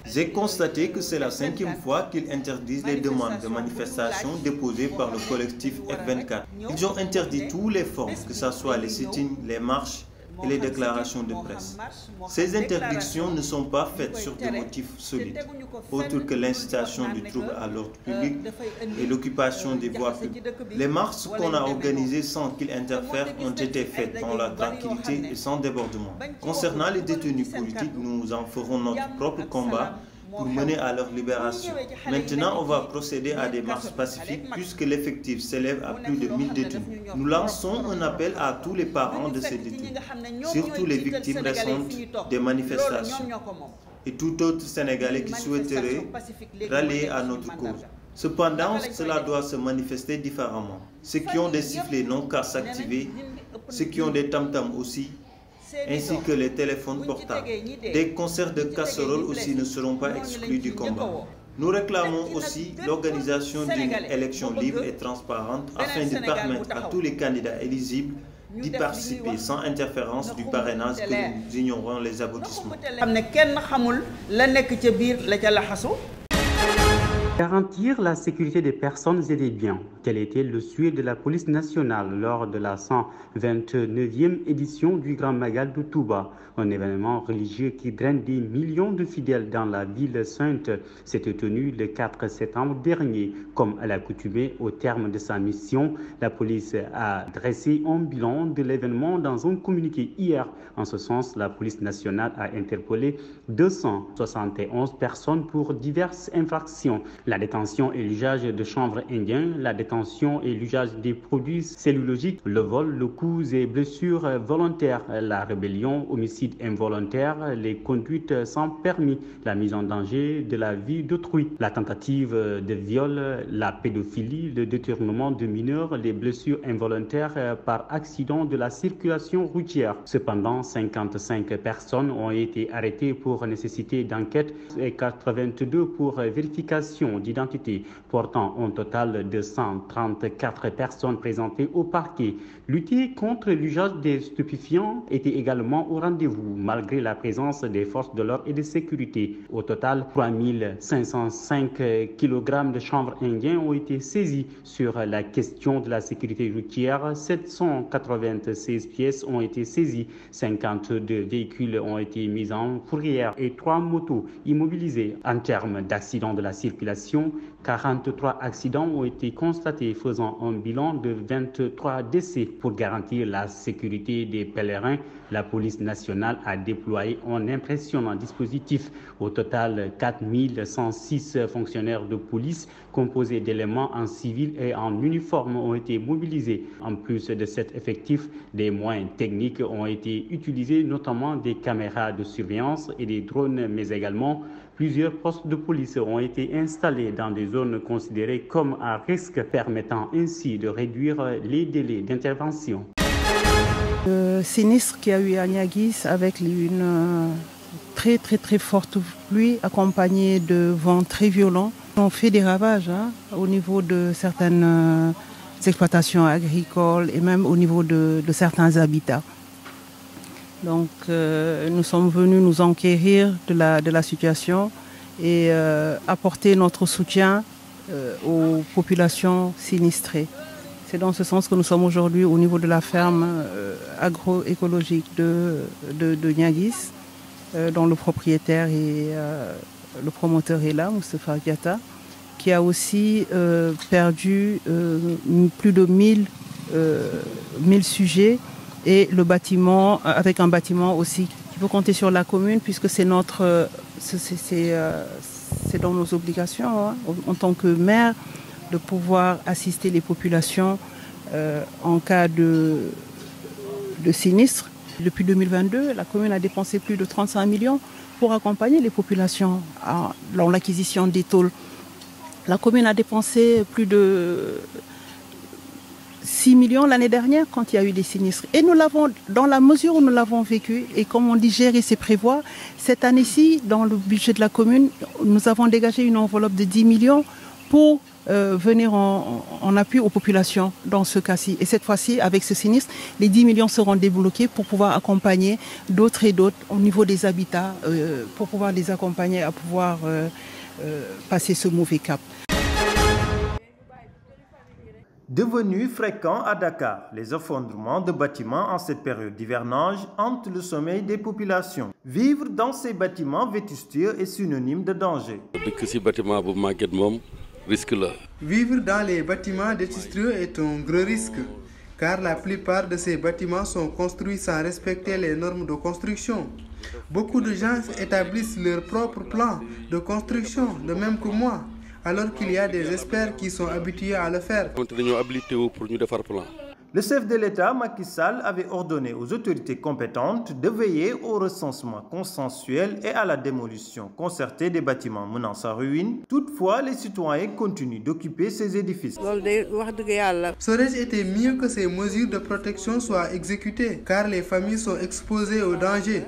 J'ai constaté que c'est la 5e fois qu'ils interdisent les demandes de manifestation déposées par le collectif F24. Ils ont interdit toutes les formes, que ce soit les sit-ins, les marches et les déclarations de presse. Ces interdictions ne sont pas faites sur des motifs solides, autres que l'incitation du trouble à l'ordre public et l'occupation des voies publiques. Les marches qu'on a organisées sans qu'ils interfèrent ont été faites dans la tranquillité et sans débordement. Concernant les détenus politiques, nous en ferons notre propre combat pour mener à leur libération. Maintenant, on va procéder à des marches pacifiques puisque l'effectif s'élève à plus de 1000 détenus. Nous lançons un appel à tous les parents de ces détenus, surtout les victimes récentes des manifestations et tout autre Sénégalais qui souhaiterait rallier à notre cause. Cependant, cela doit se manifester différemment. Ceux qui ont des sifflets n'ont qu'à s'activer, ceux qui ont des tam-tams aussi, ainsi que les téléphones portables. Des concerts de casseroles aussi ne seront pas exclus du combat. Nous réclamons aussi l'organisation d'une élection libre et transparente afin de permettre à tous les candidats éligibles d'y participer sans interférence du parrainage que nous ignorons les aboutissements. Garantir la sécurité des personnes et des biens, tel était le souhait de la police nationale lors de la 129e édition du Grand Magal de Touba, un événement religieux qui draine des millions de fidèles dans la ville sainte. S'était tenu le 4 septembre dernier. Comme à l'accoutumée, au terme de sa mission, la police a dressé un bilan de l'événement dans un communiqué hier. En ce sens, la police nationale a interpellé 271 personnes pour diverses infractions. La détention et l'usage de chanvre indien, la détention et l'usage des produits cellulosiques, le vol, le coups et blessures volontaires, la rébellion, homicide involontaire, les conduites sans permis, la mise en danger de la vie d'autrui, la tentative de viol, la pédophilie, le détournement de mineurs, les blessures involontaires par accident de la circulation routière. Cependant, 55 personnes ont été arrêtées pour nécessité d'enquête et 82 pour vérification d'identité, portant un total de 134 personnes présentées au parquet. Lutter contre l'usage des stupéfiants était également au rendez-vous, malgré la présence des forces de l'ordre et de sécurité. Au total, 3505 kg de chanvre indien ont été saisis. Sur la question de la sécurité routière, 796 pièces ont été saisies, 52 véhicules ont été mis en fourrière et 3 motos immobilisées. En termes d'accidents de la circulation, 43 accidents ont été constatés, faisant un bilan de 23 décès. Pour garantir la sécurité des pèlerins, la police nationale a déployé un impressionnant dispositif. Au total, 4106 fonctionnaires de police composés d'éléments en civil et en uniforme ont été mobilisés. En plus de cet effectif, des moyens techniques ont été utilisés, notamment des caméras de surveillance et des drones, mais également plusieurs postes de police ont été installés dans des zones considérées comme à risque, permettant ainsi de réduire les délais d'intervention. Le sinistre qu'il y a eu à Niaguis avec une très forte pluie accompagnée de vents très violents ont fait des ravages au niveau de certaines exploitations agricoles et même au niveau de certains habitats. Donc nous sommes venus nous enquérir de la situation et apporter notre soutien aux populations sinistrées. C'est dans ce sens que nous sommes aujourd'hui au niveau de la ferme agroécologique de Niaguis, dont le propriétaire et le promoteur est là, Moustapha Diatta, qui a aussi perdu plus de 1000 sujets. Et le bâtiment, avec un bâtiment aussi, il faut compter sur la commune puisque c'est dans nos obligations en tant que maire de pouvoir assister les populations en cas de sinistre. Depuis 2022, la commune a dépensé plus de 35 millions pour accompagner les populations dans l'acquisition des tôles. La commune a dépensé plus de 6 millions l'année dernière quand il y a eu des sinistres. Et nous l'avons, dans la mesure où nous l'avons vécu, et comme on dit gérer c'est prévoir, cette année-ci, dans le budget de la commune, nous avons dégagé une enveloppe de 10 millions pour venir en appui aux populations dans ce cas-ci. Et cette fois-ci, avec ce sinistre, les 10 millions seront débloqués pour pouvoir accompagner d'autres et d'autres au niveau des habitats, pour pouvoir les accompagner à pouvoir passer ce mauvais cap. Devenu fréquent à Dakar, les effondrements de bâtiments en cette période d'hivernage hantent le sommeil des populations. Vivre dans ces bâtiments vétustés est synonyme de danger. Vivre dans les bâtiments vétustés est un gros risque, car la plupart de ces bâtiments sont construits sans respecter les normes de construction. Beaucoup de gens établissent leur propre plan de construction, de même que moi, alors qu'il y a des experts qui sont habitués à le faire. Le chef de l'État, Macky Sall, avait ordonné aux autorités compétentes de veiller au recensement consensuel et à la démolition concertée des bâtiments menant à ruine. Toutefois, les citoyens continuent d'occuper ces édifices. Serait-il été mieux que ces mesures de protection soient exécutées, car les familles sont exposées au danger.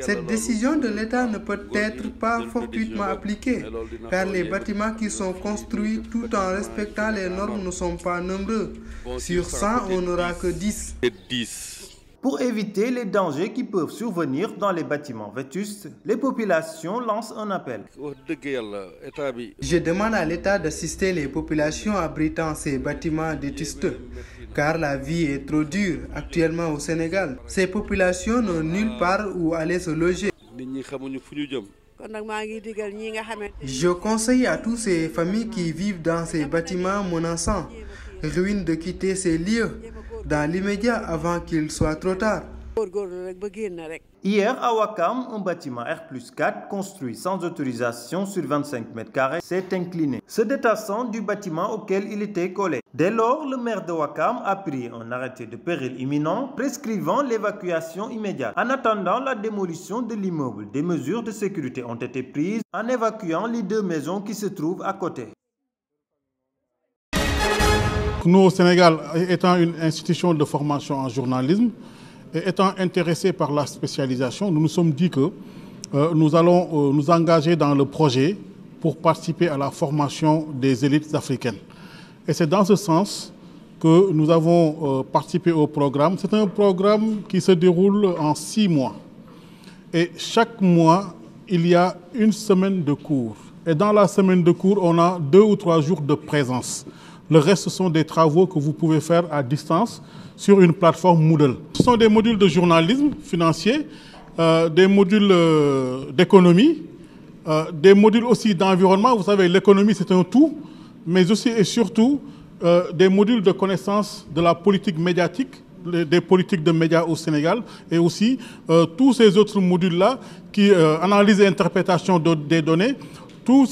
Cette décision de l'État ne peut être pas fortuitement appliquée, car les bâtiments qui sont construits tout en respectant les normes ne sont pas nombreux. Sur 100, on n'aura que 10. Pour éviter les dangers qui peuvent survenir dans les bâtiments vétustes, les populations lancent un appel. Je demande à l'État d'assister les populations abritant ces bâtiments vétustes, car la vie est trop dure actuellement au Sénégal. Ces populations n'ont nulle part où aller se loger. Je conseille à toutes ces familles qui vivent dans ces bâtiments menaçants, ruines, de quitter ces lieux dans l'immédiat avant qu'il soit trop tard. Hier, à Ouakam, un bâtiment R+4 construit sans autorisation sur 25 mètres carrés s'est incliné, se détachant du bâtiment auquel il était collé. Dès lors, le maire de Ouakam a pris un arrêté de péril imminent prescrivant l'évacuation immédiate. En attendant la démolition de l'immeuble, des mesures de sécurité ont été prises en évacuant les 2 maisons qui se trouvent à côté. Nous, au Sénégal, étant une institution de formation en journalisme, et étant intéressés par la spécialisation, nous nous sommes dit que nous allons nous engager dans le projet pour participer à la formation des élites africaines. Et c'est dans ce sens que nous avons participé au programme. C'est un programme qui se déroule en 6 mois. Et chaque mois, il y a une semaine de cours. Et dans la semaine de cours, on a 2 ou 3 jours de présence. Le reste, ce sont des travaux que vous pouvez faire à distance sur une plateforme Moodle. Ce sont des modules de journalisme financier, des modules d'économie, des modules aussi d'environnement. Vous savez, l'économie, c'est un tout, mais aussi et surtout des modules de connaissance de la politique médiatique, des politiques de médias au Sénégal, et aussi tous ces autres modules-là qui analysent l'interprétation des données, tous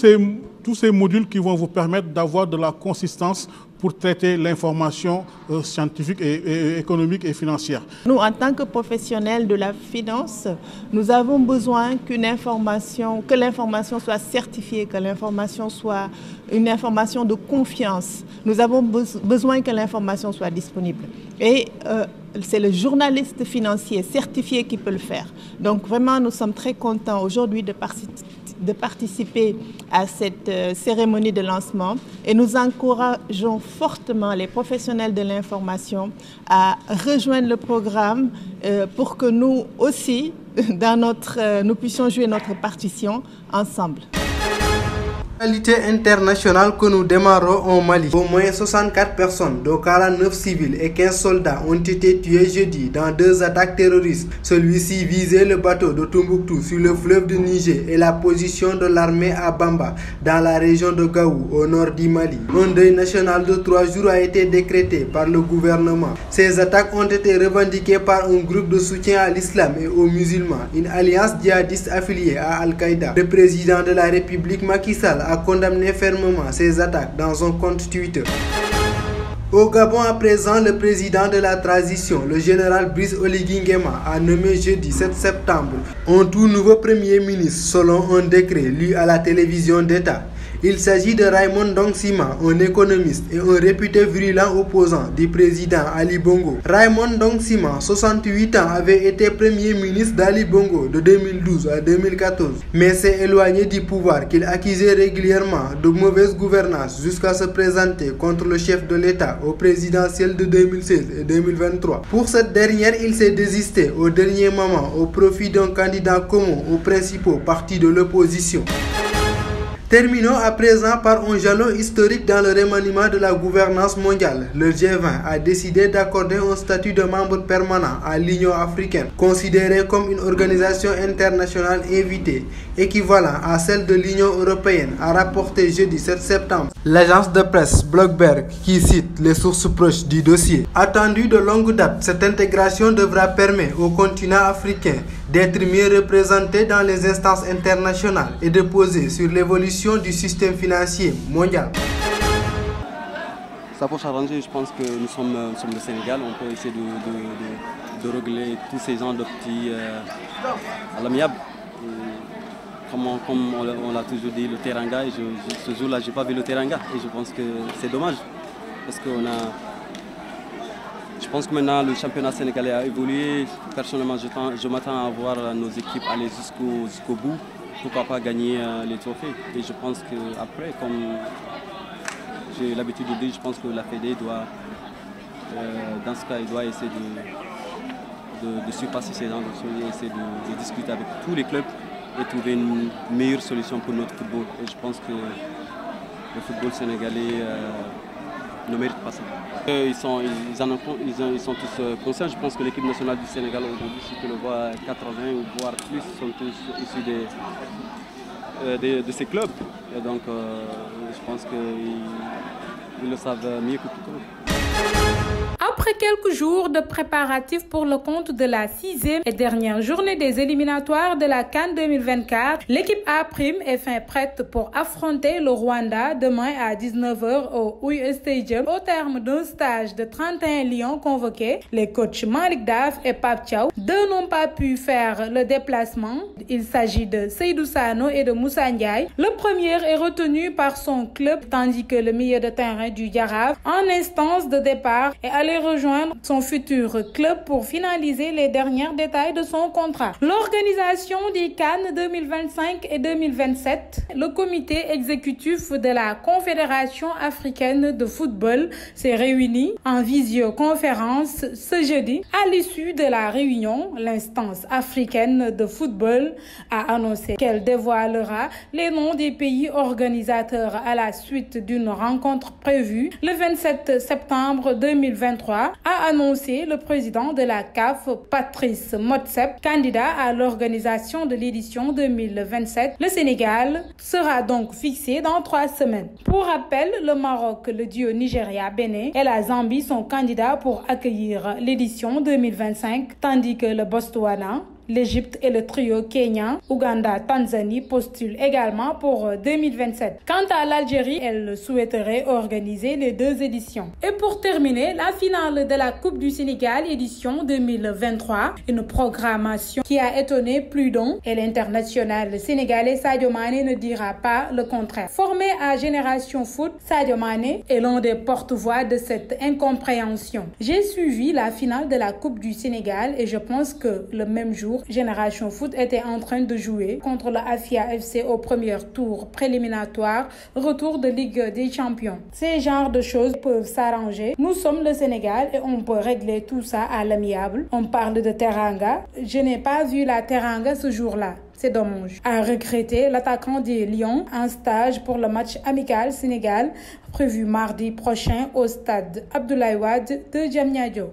ces modules qui vont vous permettre d'avoir de la consistance pour traiter l'information scientifique et économique et financière. Nous, en tant que professionnels de la finance, nous avons besoin que l'information soit certifiée, que l'information soit une information de confiance. Nous avons besoin que l'information soit disponible. Et c'est le journaliste financier certifié qui peut le faire. Donc vraiment, nous sommes très contents aujourd'hui de participer à cette cérémonie de lancement et nous encourageons fortement les professionnels de l'information à rejoindre le programme pour que nous aussi, nous puissions jouer notre partition ensemble. L'actualité internationale que nous démarrons au Mali. Au moins 64 personnes, dont 49 civils et 15 soldats, ont été tués jeudi dans 2 attaques terroristes. Celui-ci visait le bateau de Tombouctou sur le fleuve de Niger et la position de l'armée à Bamba, dans la région de Gaou, au nord du Mali. Un deuil national de 3 jours a été décrété par le gouvernement. Ces attaques ont été revendiquées par un groupe de soutien à l'islam et aux musulmans, une alliance djihadiste affiliée à Al-Qaïda. Le président de la République, Macky Sall, a condamné fermement ces attaques dans un compte Twitter. Au Gabon à présent, le président de la transition, le général Brice Oligui Nguema, a nommé jeudi 7 septembre un tout nouveau premier ministre selon un décret lu à la télévision d'État. Il s'agit de Raymond Ndong Sima, un économiste et un réputé virulent opposant du président Ali Bongo. Raymond Ndong Sima, 68 ans, avait été premier ministre d'Ali Bongo de 2012 à 2014, mais s'est éloigné du pouvoir qu'il accusait régulièrement de mauvaise gouvernance jusqu'à se présenter contre le chef de l'État au présidentiel de 2016 et 2023. Pour cette dernière, il s'est désisté au dernier moment au profit d'un candidat commun aux principaux partis de l'opposition. Terminons à présent par un jalon historique dans le remaniement de la gouvernance mondiale. Le G20 a décidé d'accorder un statut de membre permanent à l'Union africaine, considérée comme une organisation internationale invitée, équivalent à celle de l'Union européenne, a rapporté jeudi 7 septembre l'agence de presse Bloomberg qui cite les sources proches du dossier. Attendue de longue date, cette intégration devra permettre au continent africain d'être mieux représenté dans les instances internationales et de peser sur l'évolution du système financier mondial. Ça pour s'arranger, je pense que nous sommes le Sénégal, on peut essayer de régler tous ces gens de petits à l'amiable. Comme on l'a toujours dit, le teranga, et ce jour-là, je n'ai pas vu le teranga et je pense que c'est dommage parce que je pense que maintenant le championnat sénégalais a évolué. Personnellement, je m'attends à voir nos équipes aller jusqu'au bout. Pourquoi pas gagner les trophées. Et je pense qu'après, comme j'ai l'habitude de dire, je pense que la Fédé doit, dans ce cas, il doit essayer de surpasser ces gens, essayer de discuter avec tous les clubs et trouver une meilleure solution pour notre football. Et je pense que le football sénégalais ne mérite pas ça. Ils sont tous conscients. Je pense que l'équipe nationale du Sénégal aujourd'hui, si tu le vois, 80 ou voire plus sont tous issus de ces clubs. Et donc je pense qu'ils le savent mieux que quiconque. Après quelques jours de préparatifs pour le compte de la 6e et dernière journée des éliminatoires de la CAN 2024, l'équipe A' est fin prête pour affronter le Rwanda demain à 19 h au Ouye Stadium. Au terme d'un stage de 31 lions convoqués, les coachs Malick Daf et Pape Thiaw, deux n'ont pas pu faire le déplacement. Il s'agit de Seydou Sano et de Moussa Ndiaye. Le premier est retenu par son club, tandis que le milieu de terrain du Jaraaf, en instance de départ, est allé rejoindre son futur club pour finaliser les derniers détails de son contrat. L'organisation des CAN 2025 et 2027, le comité exécutif de la Confédération africaine de football s'est réuni en visioconférence ce jeudi. À l'issue de la réunion, l'instance africaine de football a annoncé qu'elle dévoilera les noms des pays organisateurs à la suite d'une rencontre prévue le 27 septembre 2023, a annoncé le président de la CAF, Patrice Motsepe, candidat à l'organisation de l'édition 2027. Le Sénégal sera donc fixé dans 3 semaines. Pour rappel, le Maroc, le duo Nigeria-Bénin et la Zambie sont candidats pour accueillir l'édition 2025, tandis que le Botswana, l'Égypte et le trio Kenya, Ouganda, Tanzanie postulent également pour 2027. Quant à l'Algérie, elle souhaiterait organiser les 2 éditions. Et pour terminer, la finale de la Coupe du Sénégal édition 2023, une programmation qui a étonné plus d'un, et l'international sénégalais Sadio Mané ne dira pas le contraire. Formé à Génération Foot, Sadio Mané est l'un des porte-voix de cette incompréhension. J'ai suivi la finale de la Coupe du Sénégal et je pense que le même jour, Génération Foot était en train de jouer contre le Afia FC au premier tour préliminatoire, retour de Ligue des Champions. Ces genres de choses peuvent s'arranger. Nous sommes le Sénégal et on peut régler tout ça à l'amiable. On parle de teranga. Je n'ai pas vu la teranga ce jour-là. C'est dommage. À regretter l'attaquant des Lions en stage pour le match amical Sénégal prévu mardi prochain au stade Abdoulaye Wade de Diamniadio.